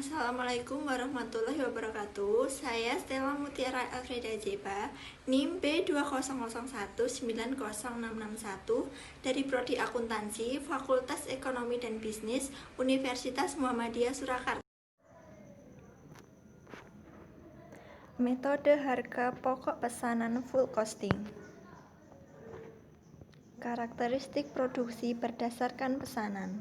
Assalamualaikum warahmatullahi wabarakatuh. Saya Stella Mutiara Alfreda Jeba, NIM B200190661 dari Prodi Akuntansi, Fakultas Ekonomi dan Bisnis, Universitas Muhammadiyah Surakarta. Metode harga pokok pesanan full costing. Karakteristik produksi berdasarkan pesanan.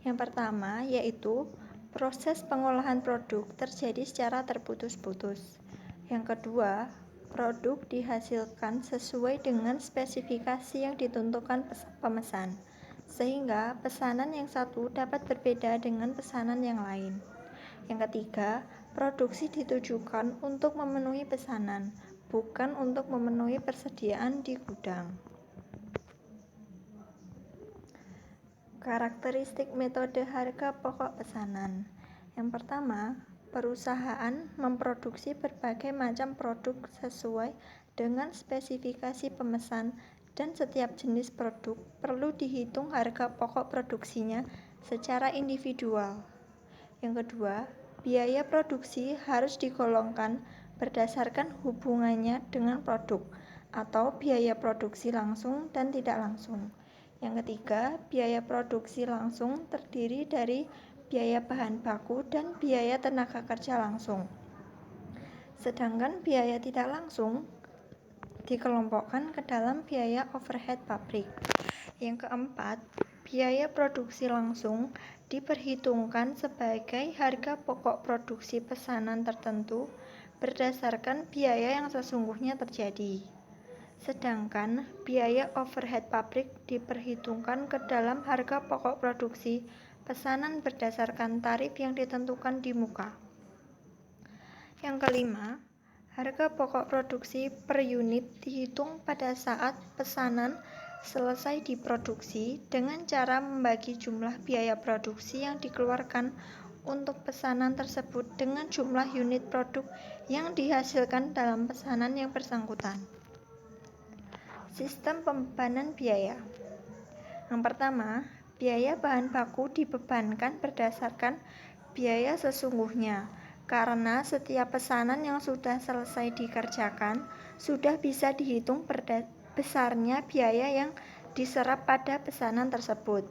Yang pertama yaitu proses pengolahan produk terjadi secara terputus-putus. Yang kedua, produk dihasilkan sesuai dengan spesifikasi yang ditentukan pemesan, sehingga pesanan yang satu dapat berbeda dengan pesanan yang lain. Yang ketiga, produksi ditujukan untuk memenuhi pesanan, bukan untuk memenuhi persediaan di gudang. Karakteristik metode harga pokok pesanan. Yang pertama, perusahaan memproduksi berbagai macam produk sesuai dengan spesifikasi pemesan dan setiap jenis produk perlu dihitung harga pokok produksinya secara individual. Yang kedua, biaya produksi harus digolongkan berdasarkan hubungannya dengan produk atau biaya produksi langsung dan tidak langsung. Yang ketiga, biaya produksi langsung terdiri dari biaya bahan baku dan biaya tenaga kerja langsung. Sedangkan biaya tidak langsung dikelompokkan ke dalam biaya overhead pabrik. Yang keempat, biaya produksi langsung diperhitungkan sebagai harga pokok produksi pesanan tertentu berdasarkan biaya yang sesungguhnya terjadi. Sedangkan biaya overhead pabrik diperhitungkan ke dalam harga pokok produksi pesanan berdasarkan tarif yang ditentukan di muka. Yang kelima, harga pokok produksi per unit dihitung pada saat pesanan selesai diproduksi dengan cara membagi jumlah biaya produksi yang dikeluarkan untuk pesanan tersebut dengan jumlah unit produk yang dihasilkan dalam pesanan yang bersangkutan. Sistem pembebanan biaya. Yang pertama, biaya bahan baku dibebankan berdasarkan biaya sesungguhnya, karena setiap pesanan yang sudah selesai dikerjakan sudah bisa dihitung besarnya biaya yang diserap pada pesanan tersebut.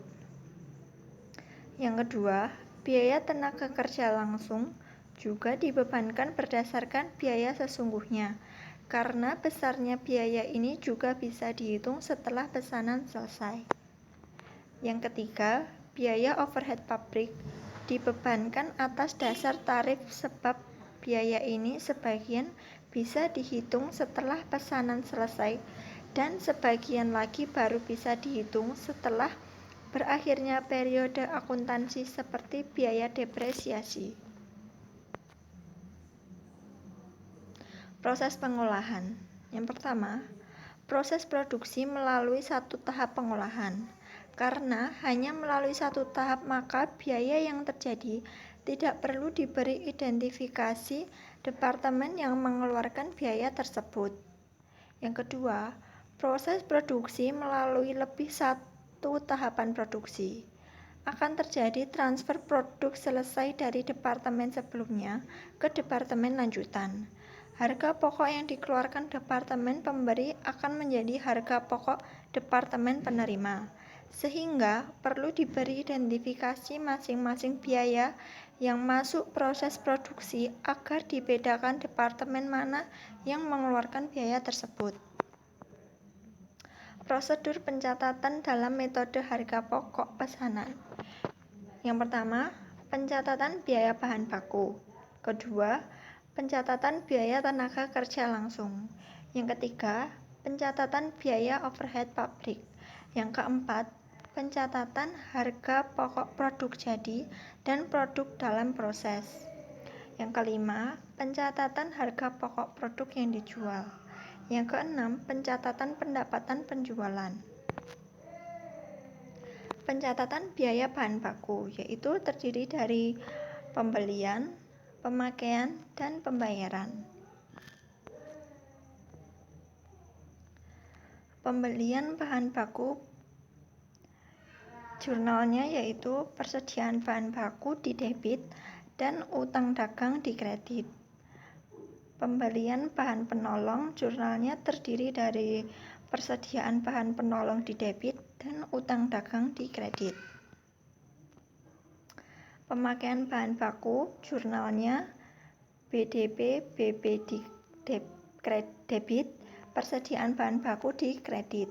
Yang kedua, biaya tenaga kerja langsung juga dibebankan berdasarkan biaya sesungguhnya, karena besarnya biaya ini juga bisa dihitung setelah pesanan selesai. Yang ketiga, biaya overhead pabrik dibebankan atas dasar tarif sebab biaya ini sebagian bisa dihitung setelah pesanan selesai dan sebagian lagi baru bisa dihitung setelah berakhirnya periode akuntansi seperti biaya depresiasi. Proses pengolahan. Yang pertama, proses produksi melalui satu tahap pengolahan. Karena hanya melalui satu tahap maka biaya yang terjadi tidak perlu diberi identifikasi departemen yang mengeluarkan biaya tersebut. Yang kedua, proses produksi melalui lebih satu tahapan produksi. Akan terjadi transfer produk selesai dari departemen sebelumnya ke departemen lanjutan. Harga pokok yang dikeluarkan departemen pemberi akan menjadi harga pokok departemen penerima, sehingga perlu diberi identifikasi masing-masing biaya yang masuk proses produksi agar dibedakan departemen mana yang mengeluarkan biaya tersebut. Prosedur pencatatan dalam metode harga pokok pesanan. Yang pertama, pencatatan biaya bahan baku. Kedua, pencatatan biaya tenaga kerja langsung. Yang ketiga, pencatatan biaya overhead pabrik. Yang keempat, pencatatan harga pokok produk jadi dan produk dalam proses. Yang kelima, pencatatan harga pokok produk yang dijual. Yang keenam, pencatatan pendapatan penjualan. Pencatatan biaya bahan baku yaitu terdiri dari pembelian, pemakaian, dan pembayaran. Pembelian bahan baku jurnalnya yaitu persediaan bahan baku di debit dan utang dagang di kredit. Pembelian bahan penolong jurnalnya terdiri dari persediaan bahan penolong di debit dan utang dagang di kredit. Pemakaian bahan baku jurnalnya BDP BB di debit, persediaan bahan baku di kredit.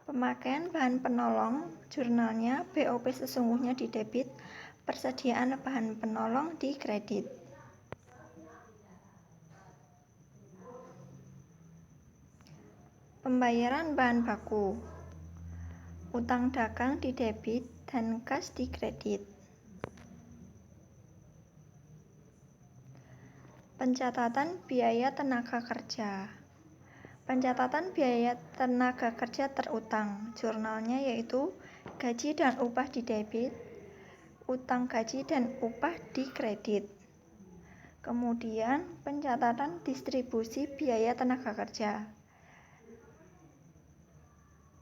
Pemakaian bahan penolong jurnalnya BOP sesungguhnya di debit, persediaan bahan penolong di kredit. Pembayaran bahan baku, utang dagang di debit dan kas di kredit. Pencatatan biaya tenaga kerja. Pencatatan biaya tenaga kerja terutang jurnalnya yaitu gaji dan upah di debit, utang gaji dan upah di kredit. Kemudian pencatatan distribusi biaya tenaga kerja.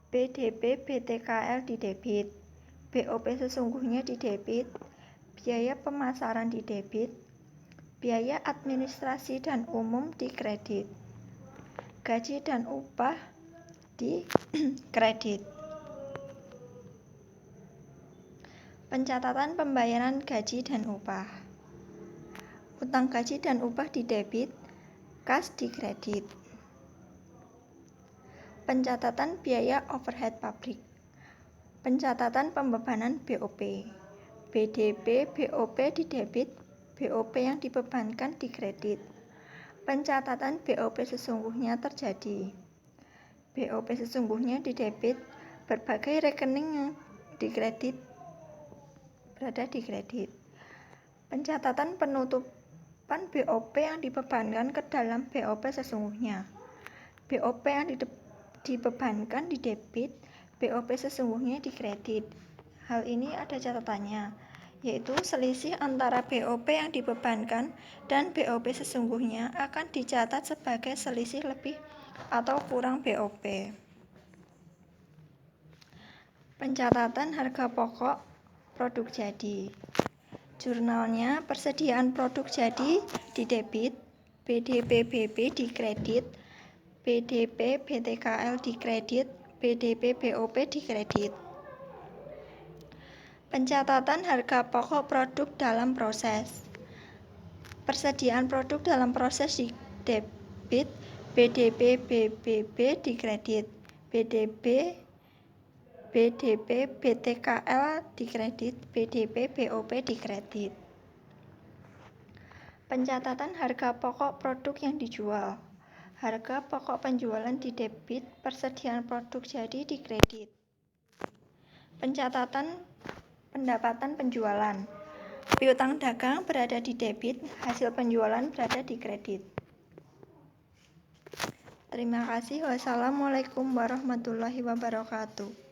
BDP BTKL di debit, BOP sesungguhnya di debit, biaya pemasaran di debit, biaya administrasi dan umum di kredit, gaji dan upah di kredit. Pencatatan pembayaran gaji dan upah. Utang gaji dan upah di debit, kas di kredit. Pencatatan biaya overhead pabrik. Pencatatan pembebanan BOP. BDP BOP di debit, BOP yang dibebankan di kredit. Pencatatan BOP sesungguhnya terjadi. BOP sesungguhnya di debit, berbagai rekening yang di kredit berada di kredit. Pencatatan penutupan BOP yang dibebankan ke dalam BOP sesungguhnya. BOP yang dibebankan di debit, BOP sesungguhnya di kredit. Hal ini ada catatannya, yaitu selisih antara BOP yang dibebankan dan BOP sesungguhnya akan dicatat sebagai selisih lebih atau kurang BOP. Pencatatan harga pokok produk jadi. Jurnalnya persediaan produk jadi di debit, BDP BB di kredit, BDP BTKL di kredit, BDP BOP di kredit. Pencatatan harga pokok produk dalam proses. Persediaan produk dalam proses di debit, BDP BBB di kredit, BDP BTKL di kredit, BDP BOP di kredit. Pencatatan harga pokok produk yang dijual. Harga pokok penjualan di debit, persediaan produk jadi di kredit. Pencatatan pendapatan penjualan. Piutang dagang berada di debit, hasil penjualan berada di kredit. Terima kasih. Wassalamualaikum warahmatullahi wabarakatuh.